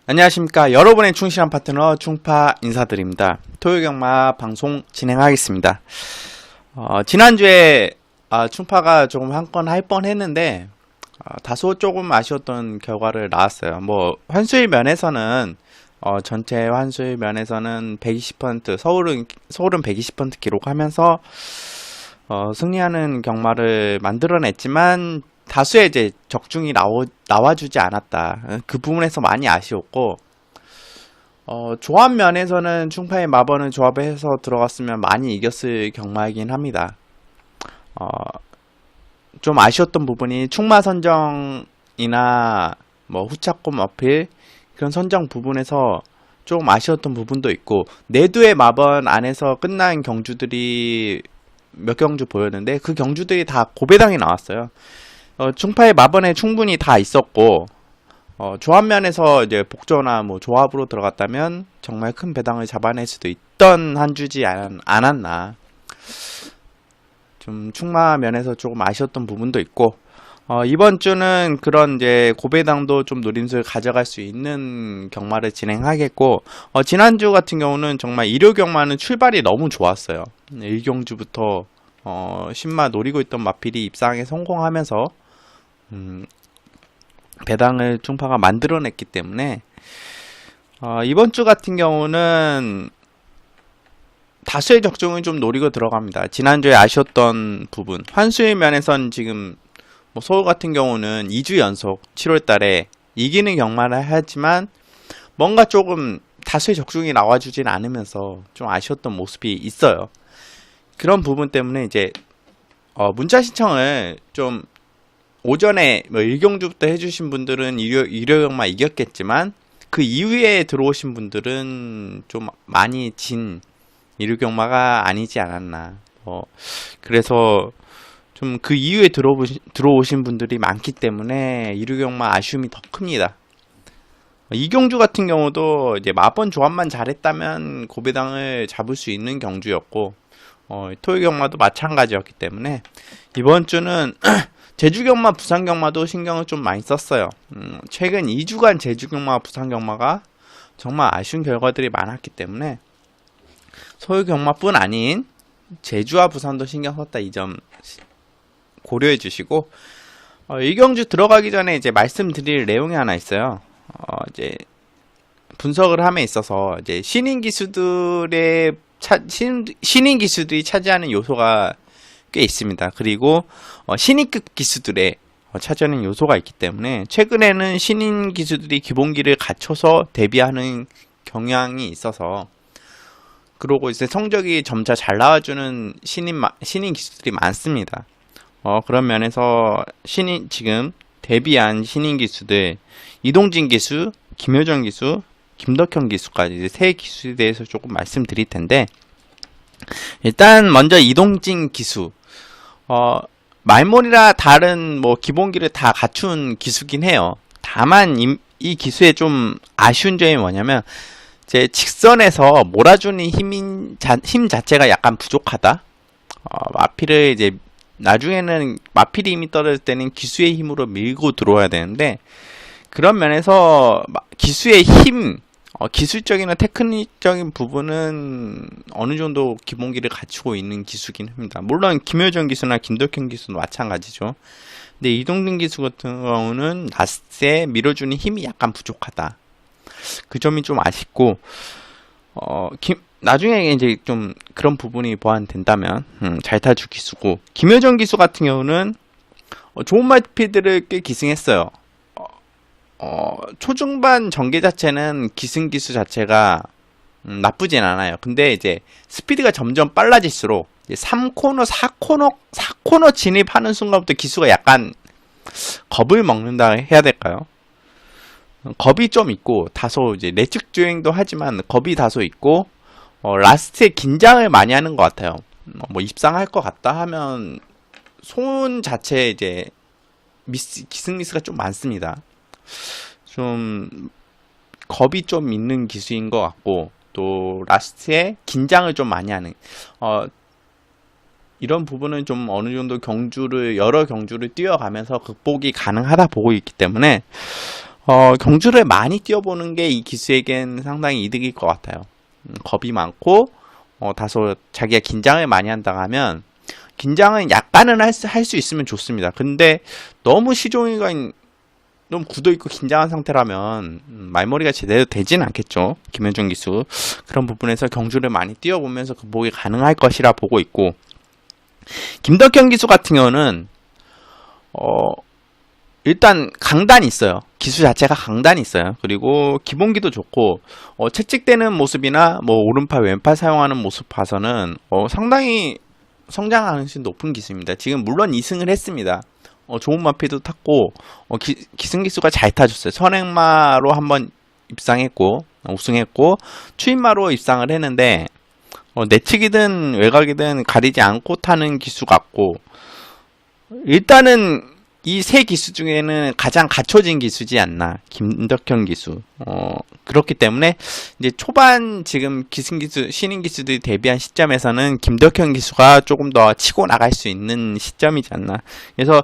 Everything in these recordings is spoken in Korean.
안녕하십니까. 여러분의 충실한 파트너 충파 인사드립니다. 토요경마 방송 진행하겠습니다. 지난주에 충파가 조금 한 건 할 뻔했는데 다소 조금 아쉬웠던 결과를 나왔어요. 뭐 환수일 면에서는 전체 환수일 면에서는 120% 서울은 120% 기록하면서 승리하는 경마를 만들어냈지만 다수의 이제 적중이 나와주지 않았다. 그 부분에서 많이 아쉬웠고, 조합 면에서는 충파의 마번을 조합해서 들어갔으면 많이 이겼을 경마이긴 합니다. 좀 아쉬웠던 부분이 충마 선정이나 뭐 후차권 어필 그런 선정 부분에서 조금 아쉬웠던 부분도 있고, 내두의 마번 안에서 끝난 경주들이 몇 경주 보였는데 그 경주들이 다 고배당이 나왔어요. 충파의 마번에 충분히 다 있었고, 조합 면에서 이제 복저나 뭐 조합으로 들어갔다면 정말 큰 배당을 잡아낼 수도 있던 한 주지 않았나. 좀 충마 면에서 조금 아쉬웠던 부분도 있고, 이번 주는 그런 이제 고배당도 좀 노림수를 가져갈 수 있는 경마를 진행하겠고, 지난주 같은 경우는 정말 일요 경마는 출발이 너무 좋았어요. 1경주부터 10마 노리고 있던 마필이 입상에 성공하면서 배당을 충파가 만들어냈기 때문에 이번 주 같은 경우는 다수의 적중을 좀 노리고 들어갑니다. 지난주에 아쉬웠던 부분, 환수일 면에선 지금 뭐 서울 같은 경우는 2주 연속 7월달에 이기는 경마를 하지만 뭔가 조금 다수의 적중이 나와주진 않으면서 좀 아쉬웠던 모습이 있어요. 그런 부분 때문에 이제 문자 신청을 좀 오전에 뭐 1경주부터 해주신 분들은 일요경마 이겼겠지만 그 이후에 들어오신 분들은 좀 많이 진 일요경마가 아니지 않았나. 그래서 좀 그 이후에 들어오신 분들이 많기 때문에 일요경마 아쉬움이 더 큽니다. 이경주 같은 경우도 이제 마번 조합만 잘했다면 고배당을 잡을 수 있는 경주였고, 토요경마도 마찬가지였기 때문에 이번 주는 제주경마, 부산경마도 신경을 좀 많이 썼어요. 최근 2주간 제주경마, 부산경마가 정말 아쉬운 결과들이 많았기 때문에 서울경마뿐 아닌 제주와 부산도 신경 썼다. 이 점 고려해 주시고, 이 경주 들어가기 전에 이제 말씀드릴 내용이 하나 있어요. 이제 분석을 함에 있어서 이제 신인 기수들이 차지하는 요소가 꽤 있습니다. 그리고 신인급 기수들의 차지하는 요소가 있기 때문에 최근에는 신인 기수들이 기본기를 갖춰서 데뷔하는 경향이 있어서, 그러고 이제 성적이 점차 잘 나와주는 신인 기수들이 많습니다. 그런 면에서 지금 데뷔한 신인 기수들, 이동진 기수, 김효정 기수, 김덕현 기수까지 이제 세 기수에 대해서 조금 말씀드릴 텐데, 일단 먼저 이동진 기수, 말몰이라 다른 뭐 기본기를 다 갖춘 기수긴 해요. 다만 이 기수의 좀 아쉬운 점이 뭐냐면, 제 직선에서 몰아주는 힘 자체가 약간 부족하다. 마필을 이제 나중에는 마필이 힘이 떨어질 때는 기수의 힘으로 밀고 들어와야 되는데, 그런 면에서 기수의 힘, 기술적이나 테크닉적인 부분은 어느 정도 기본기를 갖추고 있는 기수긴 합니다. 물론 김효정 기수나 김덕현 기수도 마찬가지죠. 근데 이동진 기수 같은 경우는 라스트에 밀어주는 힘이 약간 부족하다. 그 점이 좀 아쉽고, 나중에 이제 좀 그런 부분이 보완된다면 잘 타줄 기수고, 김효정 기수 같은 경우는 좋은 마필들을 꽤 기승했어요. 초중반 전개 자체는 기승 기수 자체가 나쁘진 않아요. 근데 이제 스피드가 점점 빨라질수록 이제 3코너, 4코너 진입하는 순간부터 기수가 약간 겁을 먹는다 해야 될까요? 겁이 좀 있고, 다소 이제 내측 주행도 하지만 겁이 다소 있고, 라스트에 긴장을 많이 하는 것 같아요. 뭐 입상할 것 같다 하면 손 자체에 이제 기승 미스가 좀 많습니다. 좀 겁이 좀 있는 기수인 것 같고, 또 라스트에 긴장을 좀 많이 하는 이런 부분은 좀 어느 정도 여러 경주를 뛰어가면서 극복이 가능하다 보고 있기 때문에 경주를 많이 뛰어보는 게 이 기수에겐 상당히 이득일 것 같아요. 겁이 많고 다소 자기가 긴장을 많이 한다 하면 긴장은 약간은 할 수 있으면 좋습니다. 근데 너무 시종이가 너무 굳어있고 긴장한 상태라면 말머리가 제대로 되진 않겠죠. 김현중 기수. 그런 부분에서 경주를 많이 뛰어보면서 극복이 가능할 것이라 보고 있고, 김덕현 기수 같은 경우는 일단 강단이 있어요. 기수 자체가 강단이 있어요. 그리고 기본기도 좋고 채찍대는 모습이나 뭐 오른팔 왼팔 사용하는 모습 봐서는 상당히 성장 가능성이 높은 기수입니다. 지금 물론 2승을 했습니다. 좋은 마필도 탔고 기승기수가 잘 타줬어요. 선행마로 한번 입상했고 우승했고 추임마로 입상을 했는데 내측이든 외곽이든 가리지 않고 타는 기수 같고, 일단은 이 세 기수 중에는 가장 갖춰진 기수지 않나, 김덕현 기수. 그렇기 때문에 이제 초반 지금 기승기수, 신인 기수들이 데뷔한 시점에서는 김덕현 기수가 조금 더 치고 나갈 수 있는 시점이지 않나. 그래서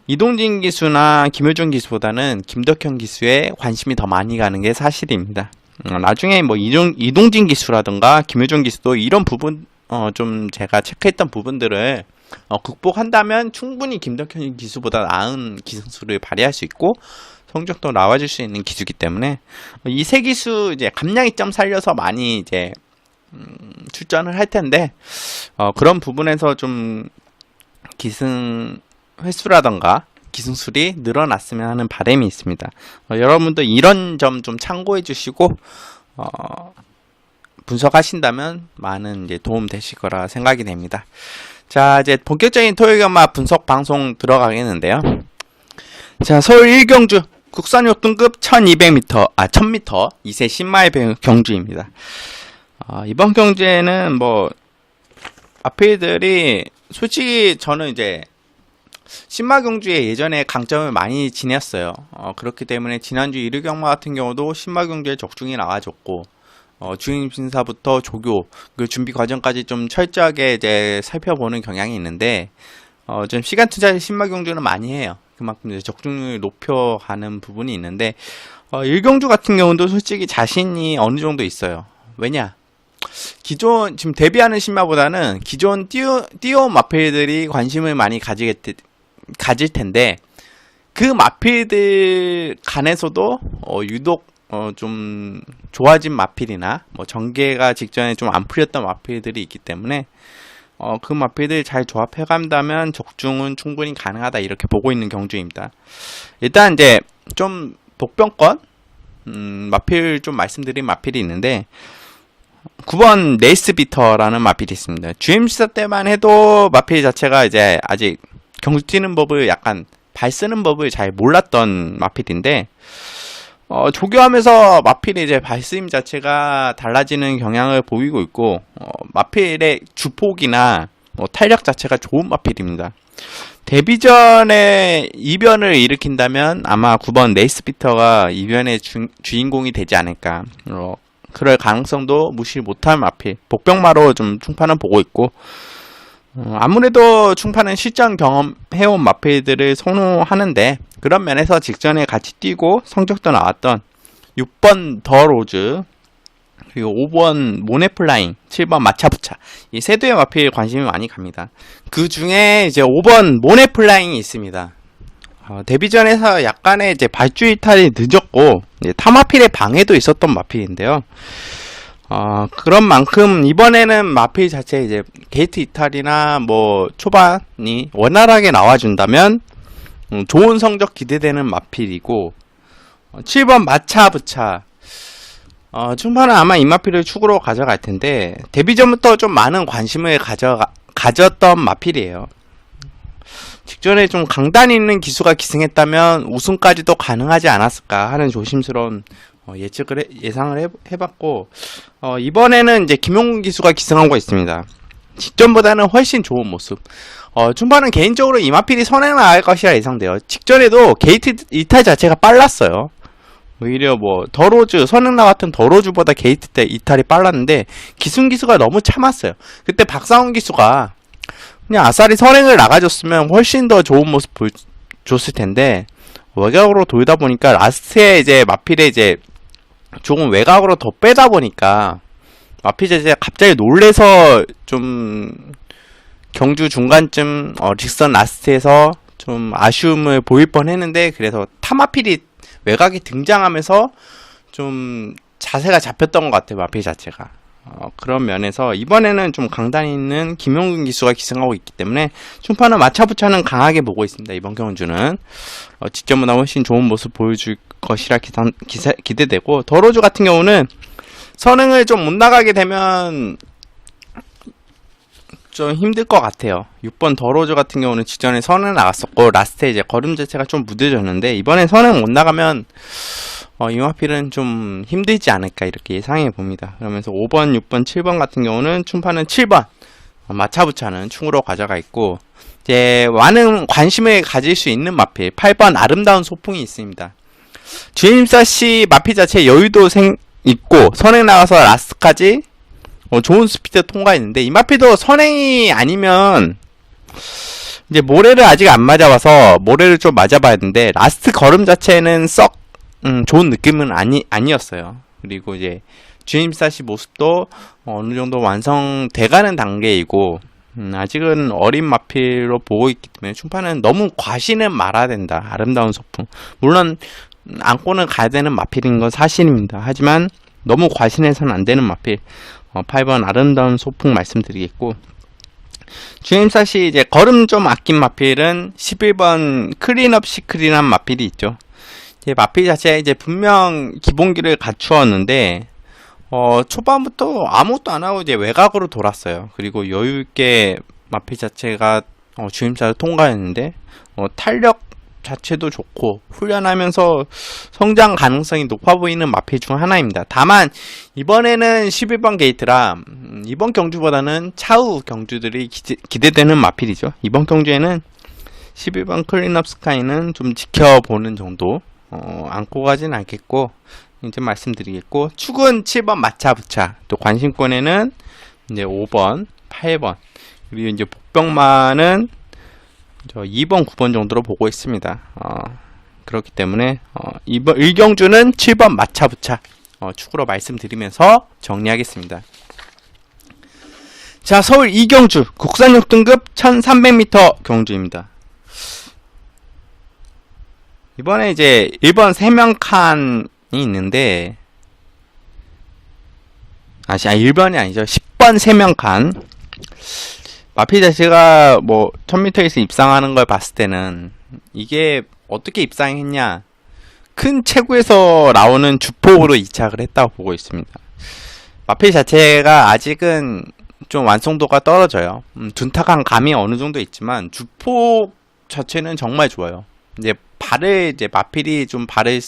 이동진 기수나 김효준 기수보다는 김덕현 기수에 관심이 더 많이 가는 게 사실입니다. 나중에 뭐 이동진 기수라든가 김효준 기수도 이런 부분 좀 제가 체크했던 부분들을 극복한다면 충분히 김덕현 기수보다 나은 기승수를 발휘할 수 있고 성적도 나와줄 수 있는 기수기 때문에 이 세 기수 이제 감량이점 살려서 많이 이제 출전을 할 텐데 그런 부분에서 좀 기승 횟수라던가 기승술이 늘어났으면 하는 바람이 있습니다. 여러분도 이런 점 좀 참고해 주시고 분석하신다면 많은 이제 도움 되실 거라 생각이 됩니다. 자, 이제 본격적인 토요일경마 분석 방송 들어가겠는데요. 자, 서울 1경주 국산 6등급 1200m, 1000m 2세 10마일 경주입니다. 이번 경주에는 뭐 앞에들이 솔직히 저는 이제 신마 경주에 예전에 강점을 많이 지녔어요. 그렇기 때문에 지난주 1위 경마 같은 경우도 신마 경주에 적중이 나와줬고 주임 심사부터 조교 그 준비 과정까지 좀 철저하게 이제 살펴보는 경향이 있는데 좀 시간 투자를 신마 경주는 많이 해요. 그만큼 이제 적중률을 높여가는 부분이 있는데 1경주 같은 경우도 솔직히 자신이 어느 정도 있어요. 왜냐? 기존 지금 데뷔하는 신마보다는 기존 띄워온 마필들이 관심을 많이 가질 텐데 그 마필들 간에서도 유독 좀 좋아진 마필이나 뭐 전개가 직전에 좀 안 풀렸던 마필들이 있기 때문에 그 마필들 잘 조합해 간다면 적중은 충분히 가능하다 이렇게 보고 있는 경주입니다. 일단 이제 좀 복병권 마필 좀 말씀드린 마필이 있는데 9번 네이스비터라는 마필이 있습니다. 주임시사 때만 해도 마필 자체가 이제 아직 경주 뛰는 법을 약간 발 쓰는 법을 잘 몰랐던 마필인데 조교하면서 마필의 이제 발쓰임 자체가 달라지는 경향을 보이고 있고 마필의 주폭이나 탄력 자체가 좋은 마필입니다. 데뷔 전에 이변을 일으킨다면 아마 9번 네이스비터가 이변의 주인공이 되지 않을까. 그럴 가능성도 무시 못할 마필. 복병마로 좀 충파는 보고 있고 아무래도 충파는 실전 경험해온 마필들을 선호하는데 그런 면에서 직전에 같이 뛰고 성적도 나왔던 6번 더 로즈 그리고 5번 모네플라잉 7번 마차부차 이 세 두의 마필 관심이 많이 갑니다. 그 중에 이제 5번 모네플라잉이 있습니다. 데뷔전에서 약간의 이제 발주 이탈이 늦었고 타마필의 방해도 있었던 마필인데요. 그런 만큼 이번에는 마필 자체 이제 게이트 이탈이나 뭐 초반이 원활하게 나와준다면 좋은 성적 기대되는 마필이고 7번 마차부차 중반은 아마 이 마필을 축으로 가져갈 텐데 데뷔 전부터 좀 많은 관심을 가졌던 마필이에요. 직전에 좀 강단 있는 기수가 기승했다면 우승까지도 가능하지 않았을까 하는 조심스러운 예상을 해봤고 이번에는 이제 김용근 기수가 기승하고 있습니다. 직전보다는 훨씬 좋은 모습. 중반은 개인적으로 이마필이 선행을 나갈 것이라 예상돼요. 직전에도 게이트 이탈 자체가 빨랐어요. 오히려 뭐 더로즈 선행 나왔던 더로즈보다 게이트 때 이탈이 빨랐는데 기수가 너무 참았어요. 그때 박상훈 기수가 그냥 아싸리 선행을 나가줬으면 훨씬 더 좋은 모습 보여줬을 텐데 외곽으로 돌다 보니까 라스트에 이제 마필에 이제 조금 외곽으로 더 빼다 보니까 마필 자체가 갑자기 놀래서 좀 경주 중간쯤 직선 라스트에서 좀 아쉬움을 보일 뻔 했는데, 그래서 타마필이 외곽에 등장하면서 좀 자세가 잡혔던 것 같아요, 마필 자체가. 그런 면에서 이번에는 좀 강단 있는 김용균 기수가 기승하고 있기 때문에 춤파는 마차부차는 강하게 보고 있습니다. 이번 경주는 직전보다 훨씬 좋은 모습 보여줄 것이라 기대되고, 더로즈 같은 경우는 선행을 좀 못 나가게 되면 좀 힘들 것 같아요. 6번 더로즈 같은 경우는 직전에 선행 나갔었고 라스트에 이제 걸음 자체가 좀 무뎌졌는데, 이번엔 선행 못 나가면 이마필은 좀 힘들지 않을까 이렇게 예상해 봅니다. 그러면서 5번, 6번, 7번 같은 경우는 춤파는 7번 마차부차는 충으로 가져가 있고, 이제 많은 관심을 가질 수 있는 마필 8번 아름다운 소풍이 있습니다. 주임사씨 마필 자체 여유도 있고 선행 나가서 라스트까지 좋은 스피드 통과했는데, 이 마필도 선행이 아니면 이제 모래를 아직 안 맞아봐서 모래를 좀 맞아봐야 되는데, 라스트 걸음 자체는 썩 좋은 느낌은 아니었어요. 그리고 이제 주임사씨 모습도 어느 정도 완성돼가는 단계이고, 아직은 어린 마필로 보고 있기 때문에 춤파는 너무 과신은 말아야 된다. 아름다운 소풍. 물론 안고는 가야 되는 마필인 건 사실입니다. 하지만 너무 과신해서는 안 되는 마필 8번 아름다운 소풍 말씀드리겠고, 주임사씨 이제 걸음 좀 아낀 마필은 11번 클린업 시크릿한 마필이 있죠. 이제 마필 자체가 이제 분명 기본기를 갖추었는데 초반부터 아무것도 안 하고 이제 외곽으로 돌았어요. 그리고 여유있게 마필 자체가 주임사를 통과했는데 탄력 자체도 좋고 훈련하면서 성장 가능성이 높아 보이는 마필 중 하나입니다. 다만 이번에는 11번 게이트라 이번 경주보다는 차후 경주들이 기대되는 마필이죠. 이번 경주에는 11번 클린업 스카이는 좀 지켜보는 정도, 안고 가진 않겠고 이제 말씀드리겠고, 축은 7번 마차부차, 또 관심권에는 이제 5번, 8번, 그리고 이제 복병마는 2번, 9번 정도로 보고 있습니다. 그렇기 때문에 이번 1경주는 7번 마차부차 축으로 말씀드리면서 정리하겠습니다. 자, 서울 2경주 국산 6등급 1300m 경주입니다. 이번에 이제 1번 3명 칸이 있는데, 1번이 아니죠. 10번 3명 칸. 마필 자체가 뭐 1000m에서 입상하는 걸 봤을 때는 이게 어떻게 입상했냐, 큰 체구에서 나오는 주폭으로 이착을 했다고 보고 있습니다. 마필 자체가 아직은 좀 완성도가 떨어져요. 둔탁한 감이 어느 정도 있지만 주폭 자체는 정말 좋아요. 이제 마필이 좀 발을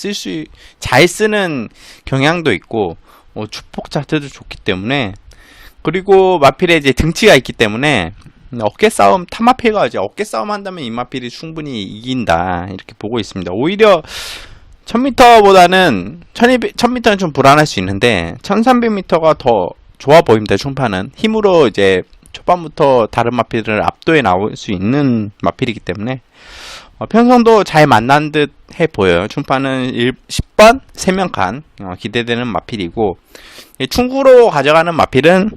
잘 쓰는 경향도 있고 주폭 자체도 좋기 때문에, 그리고 마필에 이제 등치가 있기 때문에 어깨 싸움, 타마필과 이제 어깨 싸움 한다면 이 마필이 충분히 이긴다 이렇게 보고 있습니다. 오히려 1000m보다는 1000m는 좀 불안할 수 있는데 1300m가 더 좋아 보입니다. 춤파는 힘으로 이제 초반부터 다른 마필을 압도해 나올 수 있는 마필이기 때문에 편성도 잘 만난 듯 해 보여요. 춤파는 10번 3명 칸 기대되는 마필이고, 충구로 가져가는 마필은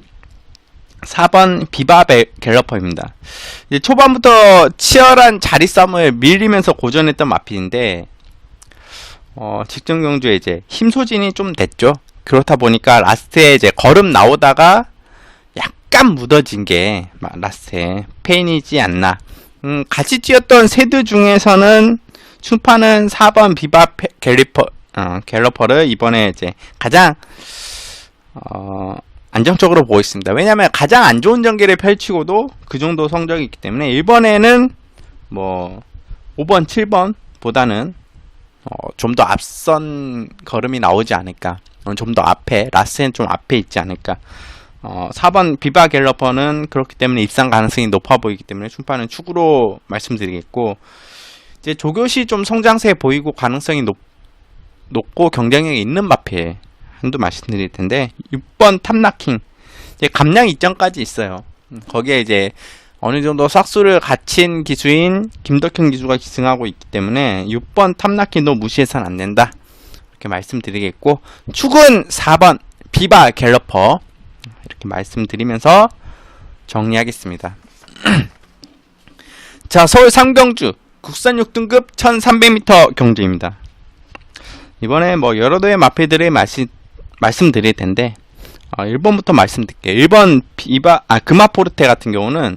4번 비바 갤러퍼입니다. 이제 초반부터 치열한 자리 싸움을 밀리면서 고전했던 마필인데 직전 경주에 이제 힘 소진이 좀 됐죠. 그렇다 보니까 라스트에 이제 걸음 나오다가 약간 묻어진 게 라스트에 페인이지 않나. 같이 뛰었던 세드 중에서는 춤파는 4번 비바 갤러퍼를 이번에 이제 가장 안정적으로 보고 있습니다. 왜냐하면 가장 안 좋은 전개를 펼치고도 그 정도 성적이 있기 때문에 이번에는 뭐 5번, 7번 보다는 좀 더 앞선 걸음이 나오지 않을까. 좀 더 앞에, 라스트는 좀 앞에 있지 않을까. 4번 비바 갤러퍼는 그렇기 때문에 입상 가능성이 높아 보이기 때문에 춤파는 축으로 말씀드리겠고, 이제 조교시 좀 성장세 보이고 가능성이 높고 경쟁력이 있는 마필 한두 말씀드릴 텐데, 6번 탑나킹, 이제 감량 이점까지 있어요. 거기에 이제 어느 정도 싹수를 갖춘 기수인 김덕현 기수가 기승하고 있기 때문에 6번 탐나키도 무시해서는 안 된다. 이렇게 말씀드리겠고, 축은 4번 비바 갤러퍼. 이렇게 말씀드리면서 정리하겠습니다. 자, 서울 상경주 국산 6등급 1300m 경주입니다. 이번에 뭐 여러 대의 마필들의 말씀드릴 텐데, 1번부터 말씀드릴게요. 1번 금화포르테 같은 경우는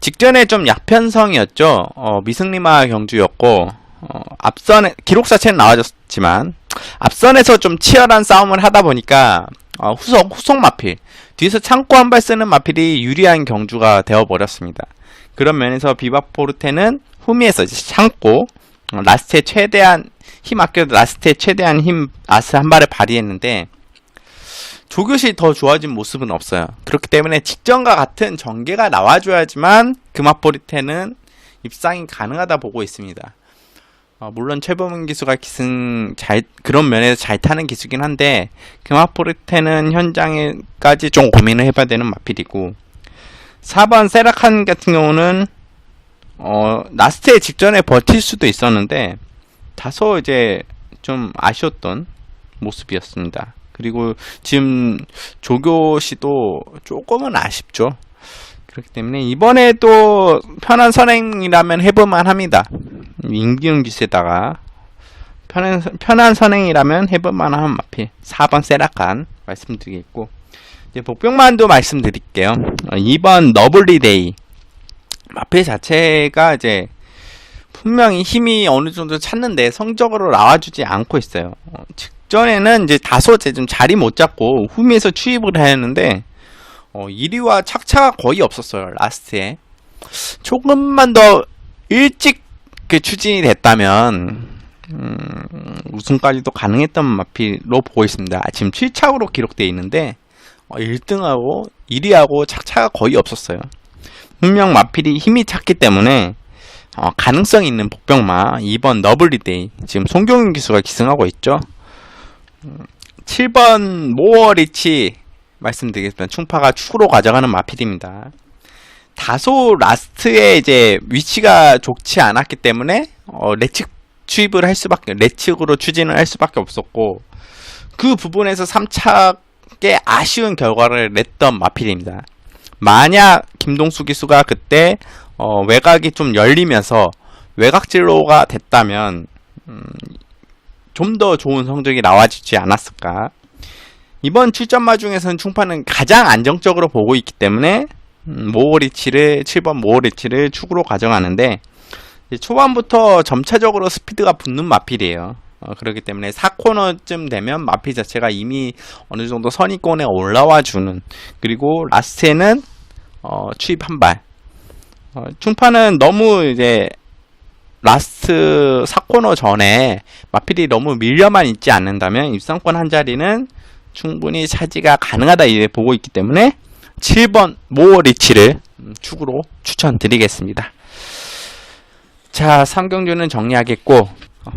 직전에 좀 약편성이었죠. 미승리마 경주였고, 앞선에 기록 자체는 나와졌지만 앞선에서 좀 치열한 싸움을 하다 보니까 후속 마필, 뒤에서 창고 한 발 쓰는 마필이 유리한 경주가 되어버렸습니다. 그런 면에서 비바포르테는 후미에서 이제 참고 라스트에 최대한 힘 아껴도 라스트에 최대한 힘 아스 한 발을 발휘했는데 조교시 더 좋아진 모습은 없어요. 그렇기 때문에 직전과 같은 전개가 나와줘야지만 금화포르테는 입상이 가능하다 보고 있습니다. 물론 최범은 기수가 그런 면에서 잘 타는 기수긴 한데 금화포르테는 현장에까지 좀 고민을 해봐야 되는 마필이고, 4번 세라칸 같은 경우는 라스트에 직전에 버틸 수도 있었는데 다소 이제 좀 아쉬웠던 모습이었습니다. 그리고 지금 조교시도 조금은 아쉽죠. 그렇기 때문에 이번에도 편한 선행이라면 해볼만 합니다. 임기훈 기수에다가 편한 선행이라면 해볼만 한 마필 4번 세라칸 말씀드리겠고, 이제 복병만도 말씀드릴게요. 2번 너블리데이 마필 자체가 이제 분명히 힘이 어느 정도 찼는데 성적으로 나와주지 않고 있어요. 직전에는 이제 다소 좀 자리 못 잡고 후미에서 추입을 하였는데 1위와 착차가 거의 없었어요. 라스트에 조금만 더 일찍 추진이 됐다면 우승까지도 가능했던 마필로 보고 있습니다. 지금 7착으로 기록되어 있는데 1등하고 1위하고 착차가 거의 없었어요. 분명 마필이 힘이 찼기 때문에 가능성 있는 복병마 2번 너블리데이, 지금 송경윤 기수가 기승하고 있죠. 7번 모어리치 말씀드리겠습니다. 충파가 축으로 가져가는 마필입니다. 다소 라스트에 이제 위치가 좋지 않았기 때문에 레측 추입을 할 수밖에, 레측으로 추진을 할 수밖에 없었고, 그 부분에서 3착에 아쉬운 결과를 냈던 마필입니다. 만약 김동수 기수가 그때 외곽이 좀 열리면서 외곽진로가 됐다면 좀 더 좋은 성적이 나와주지 않았을까. 이번 출전마 중에서는 충파는 가장 안정적으로 보고 있기 때문에 7번 모어리치를 축으로 가져가는데, 초반부터 점차적으로 스피드가 붙는 마필이에요. 그렇기 때문에 4코너쯤 되면 마필 자체가 이미 어느 정도 선입권에 올라와 주는, 그리고 라스트에는 추입 한 발. 충파는 너무 이제 라스트 4코너 전에 마필이 너무 밀려만 있지 않는다면 입상권 한 자리는 충분히 차지가 가능하다 이래 보고 있기 때문에 7번 모어리치를 축으로 추천드리겠습니다. 자, 3경주는 정리하겠고,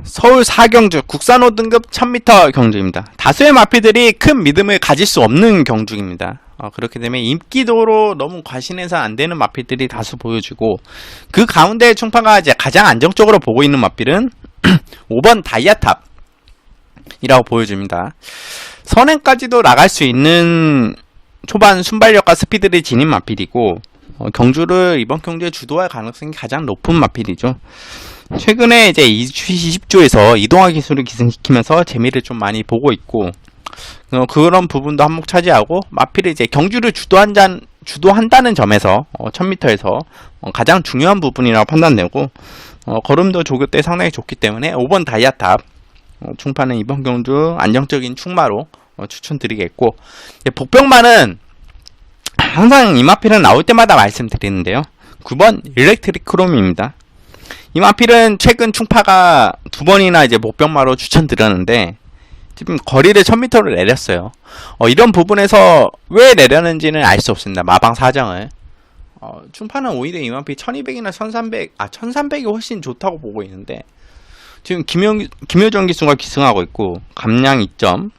서울 4경주 국산 5등급 1000m 경주입니다. 다수의 마필들이 큰 믿음을 가질 수 없는 경주입니다. 그렇기 때문에 인기도로 너무 과신해서 안 되는 마필들이 다수 보여주고, 그 가운데 충파가 이제 가장 안정적으로 보고 있는 마필은 5번 다이아탑이라고 보여줍니다. 선행까지도 나갈 수 있는 초반 순발력과 스피드를 지닌 마필이고, 이번 경주에 주도할 가능성이 가장 높은 마필이죠. 최근에 이제 20조에서 이동화 기술을 기승시키면서 재미를 좀 많이 보고 있고, 그런 부분도 한몫 차지하고, 마필이 이제 경주를 주도한다는 점에서 1000m에서 가장 중요한 부분이라고 판단되고, 걸음도 조교 때 상당히 좋기 때문에 5번 다이아탑 충파는 이번 경주 안정적인 충마로 추천드리겠고, 복병마는 항상 이 마필은 나올 때마다 말씀드리는데요. 9번 일렉트릭 크롬입니다. 이 마필은 최근 충파가 2번이나 이제 복병마로 추천드렸는데 지금 거리를 1000m를 내렸어요. 이런 부분에서 왜 내렸는지는 알 수 없습니다. 마방 사정을. 충파는 오히려 이 마필 1200이나 1300이 훨씬 좋다고 보고 있는데, 지금 김효정 기수가 기승하고 있고 감량 2점.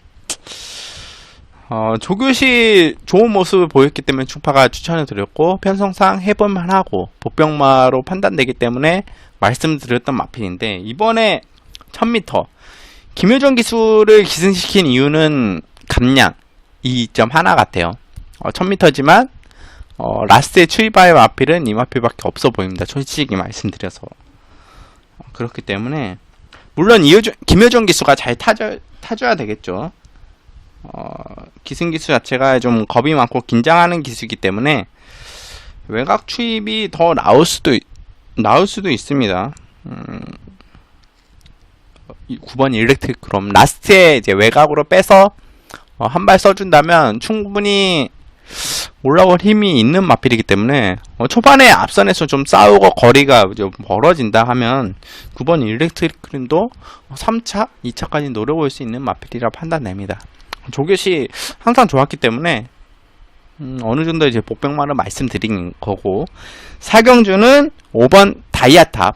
조교시 좋은 모습을 보였기 때문에 충파가 추천을 드렸고, 편성상 해볼만하고 보병마로 판단되기 때문에 말씀드렸던 마필인데, 이번에 1000m 김효정 기술을 기승시킨 이유는 감량 2.1 같아요. 1000m지만 라스트에 추이바의 마필은 이 마필밖에 없어 보입니다. 솔직히 말씀드려서. 그렇기 때문에 물론 김효정 기수가 잘 타줘야 되겠죠. 기승 기수 자체가 좀 겁이 많고 긴장하는 기수이기 때문에 외곽 추입이 더 나올 수도 있습니다. 9번 일렉트릭 그럼 라스트에 이제 외곽으로 빼서 한 발 써준다면 충분히 올라올 힘이 있는 마필이기 때문에 초반에 앞선에서 좀 싸우고 거리가 좀 멀어진다 하면 9번 일렉트릭도 3차, 2차까지 노려볼 수 있는 마필이라 판단됩니다. 조교시 항상 좋았기 때문에 어느 정도 이제 복병만을 말씀드린 거고, 사경주는 5번 다이아탑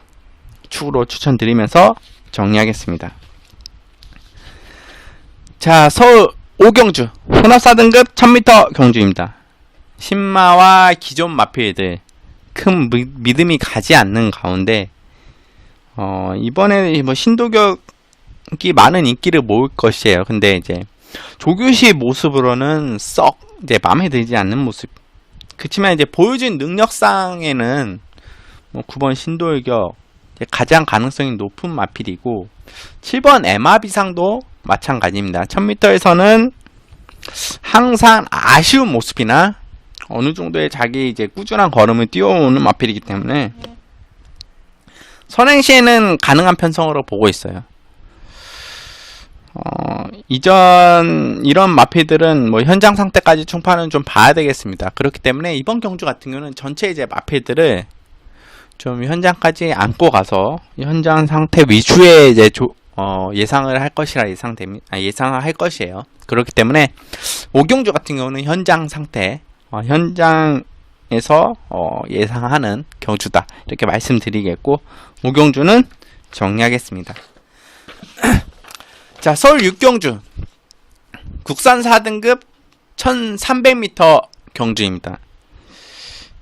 축으로 추천드리면서 정리하겠습니다. 자, 서울 오경주 혼합 4등급 1000m 경주입니다. 신마와 기존 마필들 큰 믿음이 가지 않는 가운데 이번에 뭐 신도격이 많은 인기를 모을 것이에요. 근데 이제 조교시 모습으로는 썩 이제 마음에 들지 않는 모습. 그치만 이제 보여준 능력상에는 뭐 9번 신도격 가장 가능성이 높은 마필이고, 7번 에마비상도 마찬가지입니다. 1000m에서는 항상 아쉬운 모습이나 어느 정도의 자기 이제 꾸준한 걸음을 뛰어오는 마필이기 때문에 선행시에는 가능한 편성으로 보고 있어요. 이전 이런 마필들은 뭐 현장 상태까지 충파는 좀 봐야 되겠습니다. 그렇기 때문에 이번 경주 같은 경우는 전체 이제 마필들을 좀 현장까지 안고 가서 현장 상태 위주의 이제 예상을 할 것이라 예상을 할 것이에요. 그렇기 때문에 오경주 같은 경우는 현장 상태, 현장에서 예상하는 경주다 이렇게 말씀드리겠고, 오경주는 정리하겠습니다. 자, 서울 6경주 국산 4등급 1300m 경주입니다.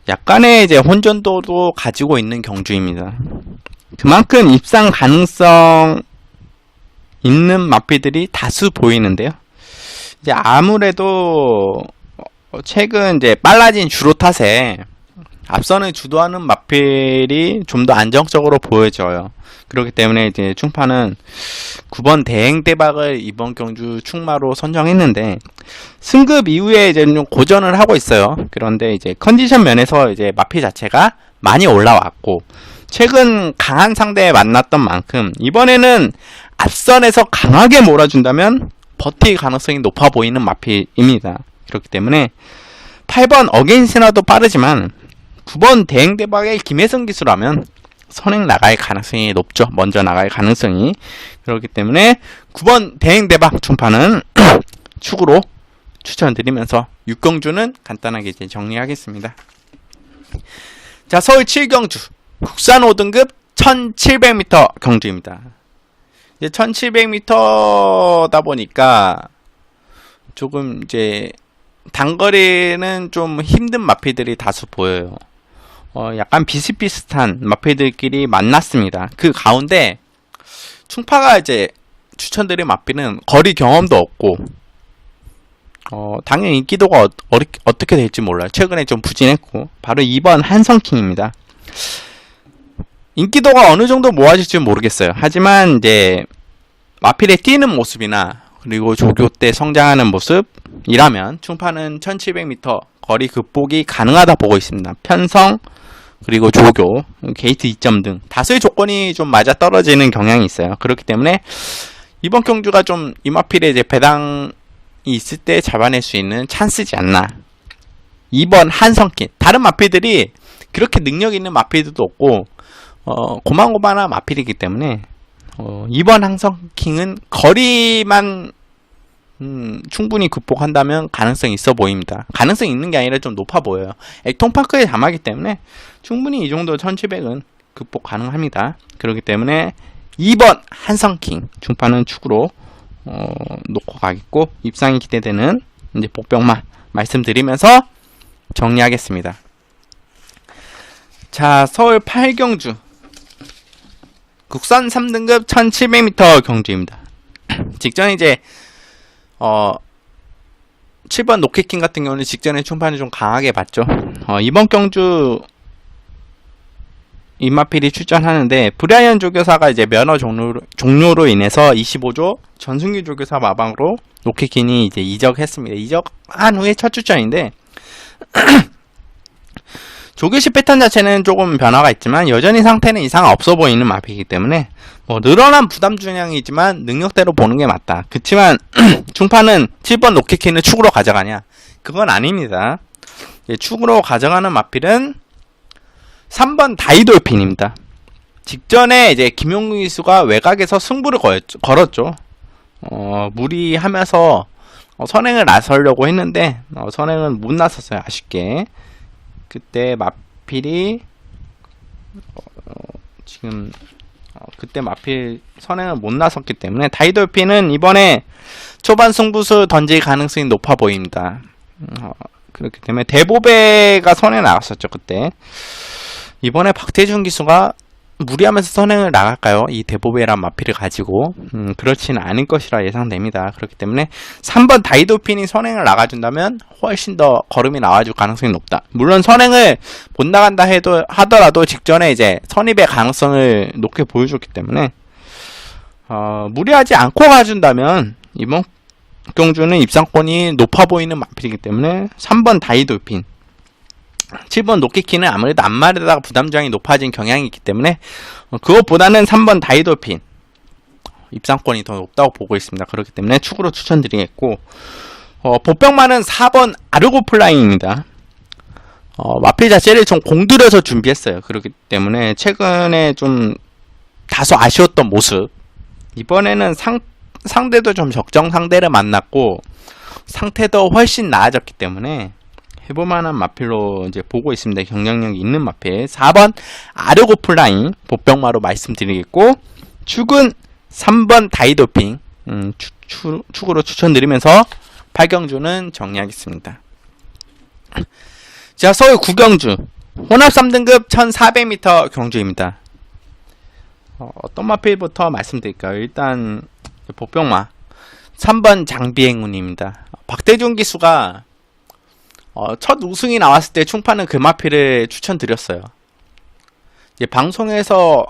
약간의 이제 혼전도도 가지고 있는 경주입니다. 그만큼 입상 가능성 있는 마필들이 다수 보이는데요. 이제 아무래도 최근 이제 빨라진 주로 탓에 앞선을 주도하는 마필이 좀 더 안정적으로 보여져요. 그렇기 때문에 이제 충파는 9번 대행대박을 이번 경주 충마로 선정했는데, 승급 이후에 이제 좀 고전을 하고 있어요. 그런데 이제 컨디션 면에서 이제 마필 자체가 많이 올라왔고, 최근 강한 상대에 만났던 만큼 이번에는 앞선에서 강하게 몰아준다면 버틸 가능성이 높아 보이는 마필입니다. 그렇기 때문에 8번 어게인스나도 빠르지만 9번 대행대박의 김혜성 기수라면 선행 나갈 가능성이 높죠. 먼저 나갈 가능성이. 그렇기 때문에 9번 대행대박 충파는 축으로 추천드리면서 6경주는 간단하게 이제 정리하겠습니다. 자, 서울 7경주 국산 5등급 1700m 경주입니다. 이제 1700m다 보니까 조금 이제 단거리는 좀 힘든 마필들이 다수 보여요. 약간 비슷비슷한 마필들끼리 만났습니다. 그 가운데 충파가 이제 추천드린 마필은 거리 경험도 없고 당연히 인기도가 어떻게 될지 몰라요. 최근에 좀 부진했고, 바로 2번 한성킹입니다. 인기도가 어느 정도 모아질지 모르겠어요. 하지만 이제 마필의 뛰는 모습이나 그리고 조교 때 성장하는 모습이라면 충파는 1700m 거리 극복이 가능하다 보고 있습니다. 편성 그리고 조교, 게이트 2점 등 다수의 조건이 좀 맞아 떨어지는 경향이 있어요. 그렇기 때문에 이번 경주가 좀 이 마필의 이제 배당이 있을 때 잡아낼 수 있는 찬스지 않나. 2번 한성킨. 다른 마필들이 그렇게 능력 있는 마필들도 없고 고만고만한 마필이기 때문에 2번 한성킹은 거리만 충분히 극복한다면 가능성이 있어 보입니다. 가능성이 있는 게 아니라 좀 높아 보여요. 액통파크의 자마기 때문에 충분히 이 정도 1700은 극복 가능합니다. 그렇기 때문에 2번 한성킹 중파는 축으로 놓고 가겠고, 입상이 기대되는 이제 복병마 말씀드리면서 정리하겠습니다. 자, 서울 8경주 국선 3등급 1700m 경주입니다. 직전에 이제 7번 노키킹 같은 경우는 직전에 충판을 좀 강하게 봤죠. 이번 경주 임마필이 출전하는데 브라이언 조교사가 이제 면허 종료로 인해서 25조 전승규 조교사 마방으로 노키킨이 이제 이적했습니다. 이적한 후에 첫 출전인데 조교시 패턴 자체는 조금 변화가 있지만 여전히 상태는 이상 없어 보이는 마필이기 때문에 뭐 늘어난 부담 중량이지만 능력대로 보는 게 맞다. 그치만 중판은 7번 노키킨을 축으로 가져가냐? 그건 아닙니다. 축으로 가져가는 마필은 3번 다이돌핀입니다. 직전에 이제 김용구 기수가 외곽에서 승부를 걸었죠. 무리하면서 선행을 나서려고 했는데 선행은 못 나섰어요. 아쉽게. 그때 마필이 지금 그때 마필 선행을 못 나섰기 때문에 다이돌핀은 이번에 초반 승부수 던질 가능성이 높아 보입니다. 그렇기 때문에 대보배가 선행 나갔었죠. 그때. 이번에 박태준 기수가 무리하면서 선행을 나갈까요? 이 대보배란 마필을 가지고 그렇지는 않을 것이라 예상됩니다. 그렇기 때문에 3번 다이돌핀이 선행을 나가준다면 훨씬 더 걸음이 나와줄 가능성이 높다. 물론 선행을 못 나간다 하더라도 직전에 이제 선입의 가능성을 높게 보여줬기 때문에 무리하지 않고 가준다면 이번 경주는 입상권이 높아 보이는 마필이기 때문에 3번 다이돌핀 7번 노키키는 아무래도 앞말에다가 부담장이 높아진 경향이 있기 때문에 그것보다는 3번 다이돌핀 입상권이 더 높다고 보고 있습니다. 그렇기 때문에 축으로 추천드리겠고 보병마는 4번 아르고플라잉입니다. 마필 자체를 좀 공들여서 준비했어요. 그렇기 때문에 최근에 좀 다소 아쉬웠던 모습 이번에는 상대도 좀 적정 상대를 만났고 상태도 훨씬 나아졌기 때문에 해볼만한 마필로 이제 보고 있습니다. 경쟁력이 있는 마필 4번 아르고플라잉 보병마로 말씀드리겠고 축은 3번 다이돌핀 축으로 추천드리면서 8경주는 정리하겠습니다. 자, 서울 9경주 혼합 3등급 1400m 경주입니다. 어떤 마필부터 말씀드릴까요? 일단 보병마 3번 장비행운입니다. 박대준 기수가 첫 우승이 나왔을 때 충파는 그 마필을 추천드렸어요. 이제 방송에서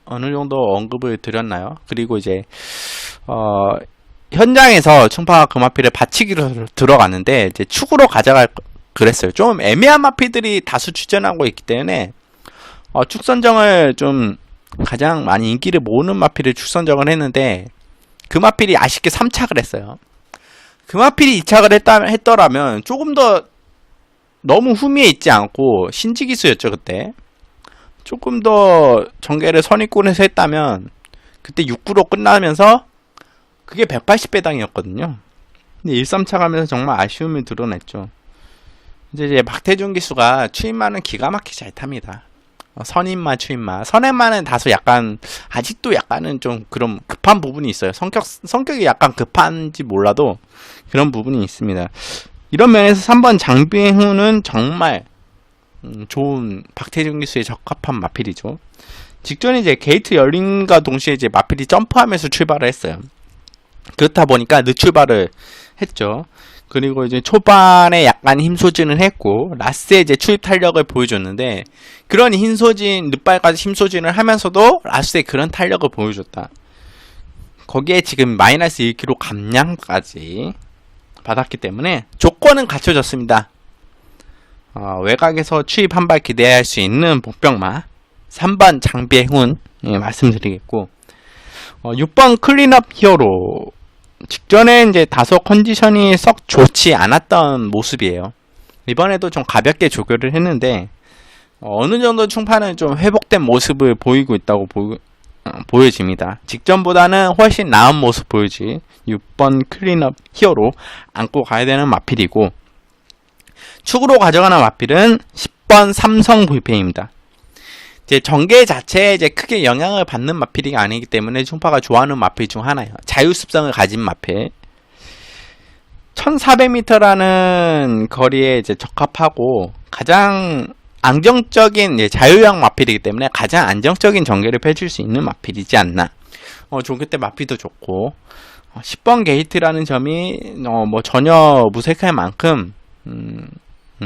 어느 정도 언급을 드렸나요? 그리고 이제 현장에서 충파가 그 마필을 받치기로 들어갔는데 이제 축으로 가져갈 그랬어요. 좀 애매한 마필들이 다수 출전하고 있기 때문에 축 선정을 좀 가장 많이 인기를 모으는 마필을 축 선정을 했는데 그 마필이 아쉽게 3착을 했어요. 그 마필이 2착을 했더라면 조금 더 너무 후미에 있지 않고 신지기수였죠. 그때 조금 더 전개를 선입군에서 했다면 그때 6구로 끝나면서 그게 180배당이었거든요. 근데 1-3차 가면서 정말 아쉬움을 드러냈죠. 이제 박태준 기수가 추임마는 기가 막히게 잘 탑니다. 선임마, 추임마. 선임마는 다소 약간 아직도 약간은 좀 그런 급한 부분이 있어요. 성격이 약간 급한지 몰라도 그런 부분이 있습니다. 이런 면에서 3번 장비행훈은 정말 좋은 박태준 기수에 적합한 마필이죠. 직전에 이제 게이트 열림과 동시에 이제 마필이 점프하면서 출발을 했어요. 그렇다 보니까 늦출발을 했죠. 그리고 이제 초반에 약간 힘소진을 했고 라스에 이제 추입 탄력을 보여줬는데 그런 늦발까지 힘소진을 하면서도 라스에 그런 탄력을 보여줬다. 거기에 지금 마이너스 1kg 감량까지 받았기 때문에 조건은 갖춰졌습니다. 외곽에서 추입 한 발 기대할 수 있는 복병마 3번 장비행훈 말씀드리겠고 6번 클린업 히어로 직전에 이제 다소 컨디션이 썩 좋지 않았던 모습이에요. 이번에도 좀 가볍게 조교를 했는데 어느 정도 충판은 좀 회복된 모습을 보이고 있다고 보여집니다. 직전보다는 훨씬 나은 모습 보이지. 6번 클린업 히어로 안고 가야 되는 마필이고 축으로 가져가는 마필은 10번 삼성 불펜입니다. 이제 전개 자체에 이제 크게 영향을 받는 마필이 아니기 때문에 충파가 좋아하는 마필 중 하나예요. 자유습성을 가진 마필. 1400m라는 거리에 이제 적합하고 가장 안정적인 자유형 마필이기 때문에 가장 안정적인 전개를 펼칠 수 있는 마필이지 않나. 조교 때 마필도 좋고 10번 게이트라는 점이 뭐 전혀 무색할 만큼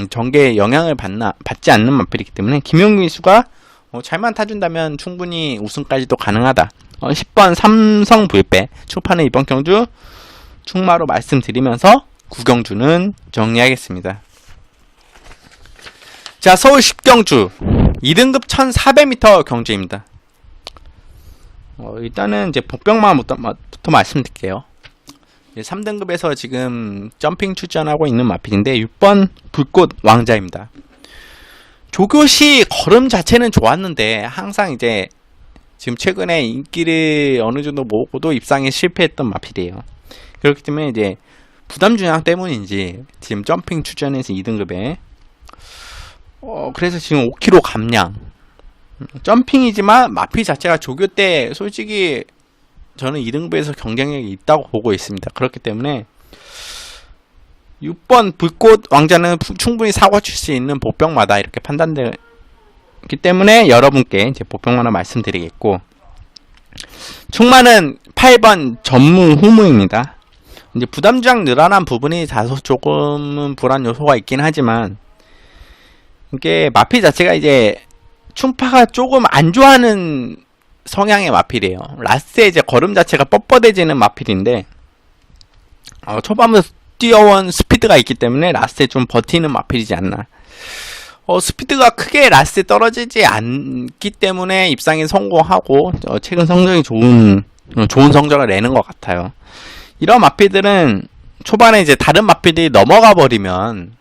전개에 영향을 받지 않는 마필이기 때문에 김용규 기수가 잘만 타준다면 충분히 우승까지도 가능하다. 10번 삼성 불배 초판은 이번 경주 충마로 말씀드리면서 9경주는 정리하겠습니다. 자, 서울 10경주 2등급 1400m 경주입니다. 일단은 이제 복병만부터 말씀드릴게요. 3등급에서 지금 점핑 출전하고 있는 마필인데 6번 불꽃 왕자입니다. 조교시 걸음 자체는 좋았는데 항상 이제 지금 최근에 인기를 어느 정도 모으고도 입상에 실패했던 마필이에요. 그렇기 때문에 이제 부담 중량 때문인지 지금 점핑 출전해서 2등급에 그래서 지금 5kg 감량 점핑이지만 마필 자체가 조교 때 솔직히 저는 2등급에서 경쟁력이 있다고 보고 있습니다. 그렇기 때문에 6번 불꽃 왕자는 충분히 사고 칠 수 있는 보병마다 이렇게 판단되기 때문에 여러분께 이제 보병마다 말씀드리겠고, 충마는 8번 전무후무입니다. 이제 부담주장 늘어난 부분이 다소 조금은 불안 요소가 있긴 하지만 이게 마필 자체가 이제 충파가 조금 안 좋아하는 성향의 마필이에요. 라스트에 이제 걸음 자체가 뻣뻣해지는 마필인데 초반부터 뛰어온 스피드가 있기 때문에 라스트에 좀 버티는 마필이지 않나. 스피드가 크게 라스트에 떨어지지 않기 때문에 입상에 성공하고 최근 성적이 좋은 성적을 내는 것 같아요. 이런 마필들은 초반에 이제 다른 마필들이 넘어가 버리면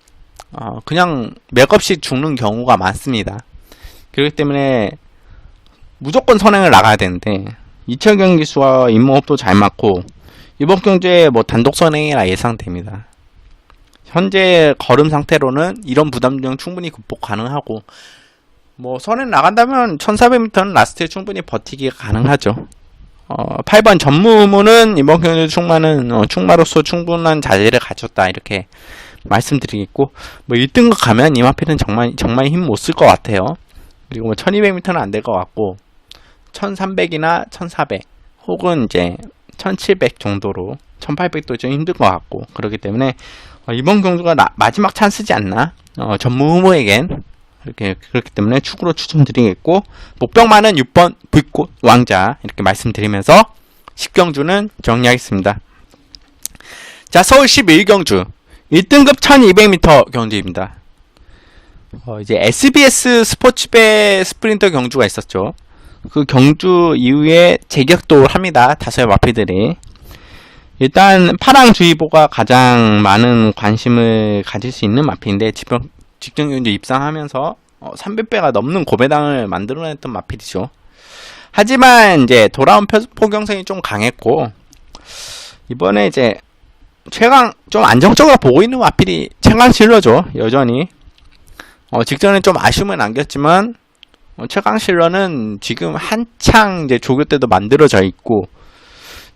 그냥 맥없이 죽는 경우가 많습니다. 그렇기 때문에 무조건 선행을 나가야 되는데 이철경 기수와 임무호흡도 잘 맞고 이번 경주에 뭐 단독 선행이라 예상됩니다. 현재 걸음 상태로는 이런 부담중 충분히 극복 가능하고 뭐 선행 나간다면 1400m는 라스트에 충분히 버티기가 가능하죠. 8번 전무무는 이번 경주 충마로서 충분한 자질을 갖췄다 이렇게 말씀드리겠고, 뭐 1등급 가면 이 마필은 정말 힘 못 쓸 것 같아요. 그리고 뭐 1200m는 안 될 것 같고 1300이나 1400 혹은 이제 1700 정도로 1800도 좀 힘들 것 같고, 그렇기 때문에 이번 경주가 마지막 찬스지 않나. 전무후무에겐 그렇기 때문에 축으로 추천드리겠고, 목병만은 6번 불꽃 왕자 이렇게 말씀드리면서 10경주는 정리하겠습니다. 자, 서울 11경주 1등급 1200m 경주입니다. 이제 SBS 스포츠배 스프린터 경주가 있었죠. 그 경주 이후에 재격도 합니다. 다수의 마필들이. 일단 파랑주의보가 가장 많은 관심을 가질 수 있는 마필인데 직전 경주 입상하면서 300배가 넘는 고배당을 만들어냈던 마필이죠. 하지만 이제 돌아온 포경성이 좀 강했고, 이번에 이제 좀 안정적으로 보고 있는 마필이 최강실러죠. 여전히 직전에 좀 아쉬움을 남겼지만 최강실러는 지금 한창 이제 조교 때도 만들어져 있고,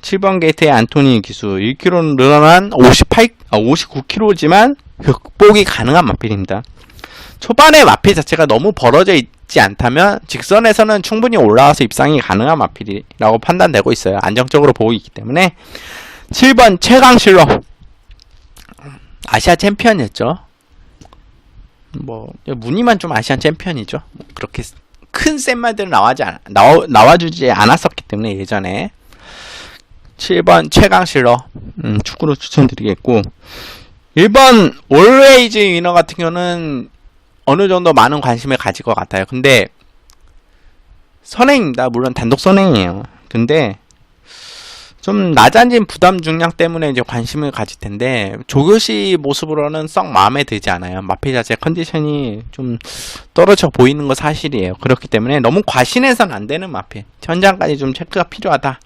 7번 게이트의 안토니 기수 1kg 늘어난 59kg지만 극복이 가능한 마필입니다. 초반에 마필 자체가 너무 벌어져 있지 않다면 직선에서는 충분히 올라와서 입상이 가능한 마필이라고 판단되고 있어요. 안정적으로 보고 있기 때문에 7번 최강실러 아시아 챔피언이었죠. 뭐 무늬만 좀 아시안 챔피언이죠. 그렇게 큰 센 말들은 나와주지 않았었기 때문에 예전에. 7번 최강실러 축구로 추천드리겠고, 1번 올웨이즈 위너 같은 경우는 어느 정도 많은 관심을 가질 것 같아요. 근데 선행입니다. 물론 단독 선행이에요. 근데 좀 낮아진 부담 중량 때문에 이제 관심을 가질 텐데 조교시 모습으로는 썩 마음에 들지 않아요. 마필 자체 컨디션이 좀 떨어져 보이는 거 사실이에요. 그렇기 때문에 너무 과신해서는 안 되는 마필. 현장까지 좀 체크가 필요하다.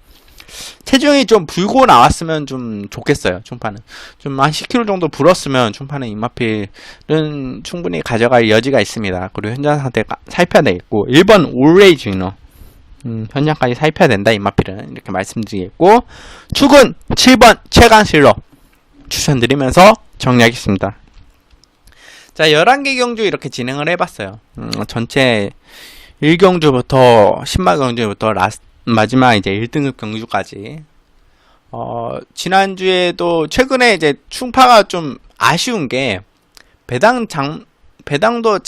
체중이 좀 불고 나왔으면 좀 좋겠어요. 충파는 좀 한 10kg 정도 불었으면 충파는 이 마필은 충분히 가져갈 여지가 있습니다. 그리고 현장 상태가 살펴야 되겠고, 1번 올웨이즈 위너 현장까지 살펴야 된다 이 마필은 이렇게 말씀드리겠고, 축은 7번 최강실러 추천드리면서 정리하겠습니다. 자, 11개 경주 이렇게 진행을 해봤어요. 전체 1경주부터 10마 경주부터 마지막 이제 1등급 경주까지. 지난주에도 최근에 이제 충파가 좀 아쉬운 게 배당도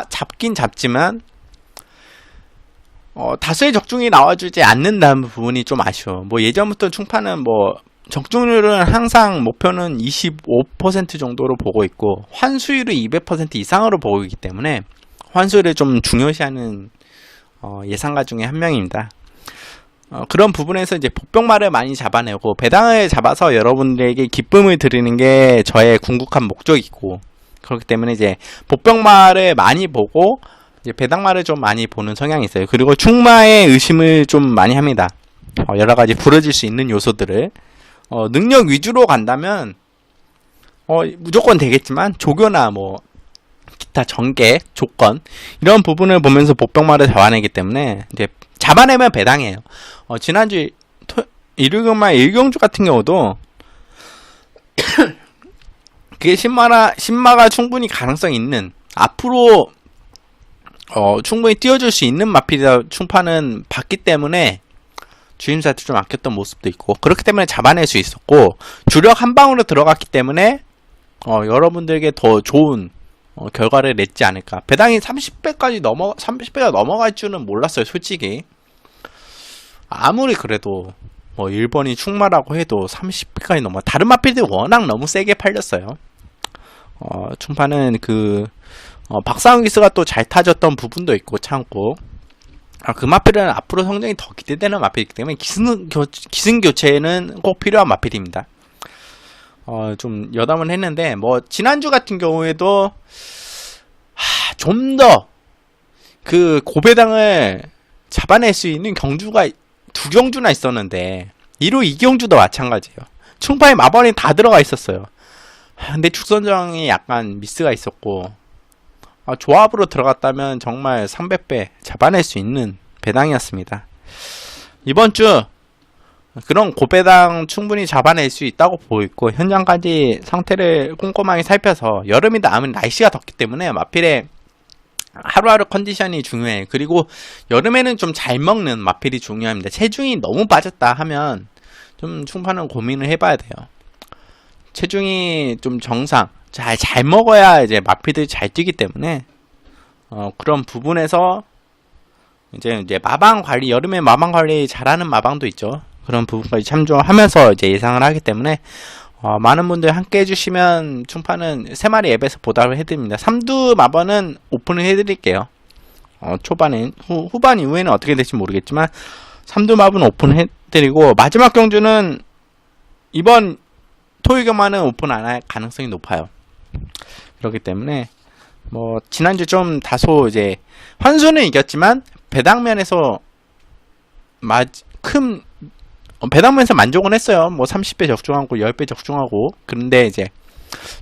잡긴 잡지만 다수의 적중이 나와주지 않는다는 부분이 좀 아쉬워. 뭐 예전부터 충파는 뭐 적중률은 항상 목표는 25% 정도로 보고 있고 환수율을 200% 이상으로 보고 있기 때문에 환수율을 좀 중요시하는 예상가 중에 한 명입니다. 그런 부분에서 이제 복병말을 많이 잡아내고 배당을 잡아서 여러분들에게 기쁨을 드리는 게 저의 궁극한 목적이고, 그렇기 때문에 이제 복병말을 많이 보고 이제 배당말을 좀 많이 보는 성향이 있어요. 그리고 충마의 의심을 좀 많이 합니다. 여러 가지 부러질 수 있는 요소들을 능력 위주로 간다면 무조건 되겠지만 조교나 뭐 기타 전개 조건 이런 부분을 보면서 복병말을 잡아내기 때문에 이제 잡아내면 배당이에요. 지난주 일요일경마 1경주 같은 경우도 그게 신마가 충분히 가능성 있는, 앞으로 충분히 띄워줄 수 있는 마필이다 충파는 봤기 때문에 주임사한테 좀 아꼈던 모습도 있고, 그렇기 때문에 잡아낼 수 있었고, 주력 한 방으로 들어갔기 때문에 여러분들에게 더 좋은 결과를 냈지 않을까. 배당이 30배가 넘어갈 줄은 몰랐어요, 솔직히. 아무리 그래도 뭐 1번이 충마라고 해도 30배까지 넘어. 다른 마필들이 워낙 너무 세게 팔렸어요. 충파는 박상훈 기수가 또 잘 타졌던 부분도 있고 참고. 그 마필은 앞으로 성장이 더 기대되는 마필이기 때문에 기승 교체는 꼭 필요한 마필입니다. 좀 여담을 했는데, 뭐 지난주 같은 경우에도 좀 더 그 고배당을 잡아낼 수 있는 경주가 2경주나 있었는데 1호 2경주도 마찬가지예요. 충파에 마번이 다 들어가 있었어요. 근데 축선정이 약간 미스가 있었고, 조합으로 들어갔다면 정말 300배 잡아낼 수 있는 배당이었습니다. 이번 주 그런 고배당 충분히 잡아낼 수 있다고 보이고, 현장까지 상태를 꼼꼼하게 살펴서, 여름이 다음은 날씨가 덥기 때문에 마필의 하루하루 컨디션이 중요해. 그리고 여름에는 좀 잘 먹는 마필이 중요합니다. 체중이 너무 빠졌다 하면 좀 충파는 고민을 해봐야 돼요. 체중이 좀 정상, 잘 먹어야 이제 마필들이 잘 뛰기 때문에 그런 부분에서 이제 마방 관리, 여름에 마방 관리 잘하는 마방도 있죠. 그런 부분까지 참조하면서 이제 예상을 하기 때문에 많은 분들 함께 해주시면 충파는 3마리 앱에서 보답을 해드립니다. 3두 마번은 오픈을 해드릴게요. 초반엔 후반 이후에는 어떻게 될지 모르겠지만 3두 마번 오픈 해드리고, 마지막 경주는 이번 토요일 경마는 오픈 안 할 가능성이 높아요. 그렇기 때문에 뭐 지난주 좀 다소 이제 환수는 이겼지만 배당면에서 큰 배당면에서 만족은 했어요. 뭐 30배 적중하고 10배 적중하고. 그런데 이제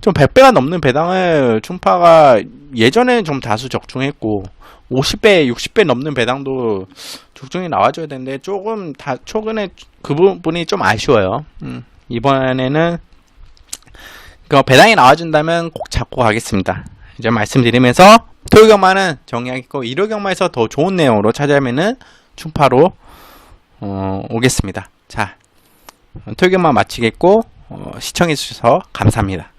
좀 100배가 넘는 배당을 충파가 예전에는 좀 다수 적중했고, 50배, 60배 넘는 배당도 적중이 나와줘야 되는데 조금 초근에 그 부분이 좀 아쉬워요. 이번에는 배당이 나와준다면 꼭 잡고 가겠습니다. 이제 말씀드리면서 토요일 경마는 정리하겠고, 일요 경마에서 더 좋은 내용으로 찾아오면은 충파로 오겠습니다. 자, 토요일 경마 마치겠고, 시청해주셔서 감사합니다.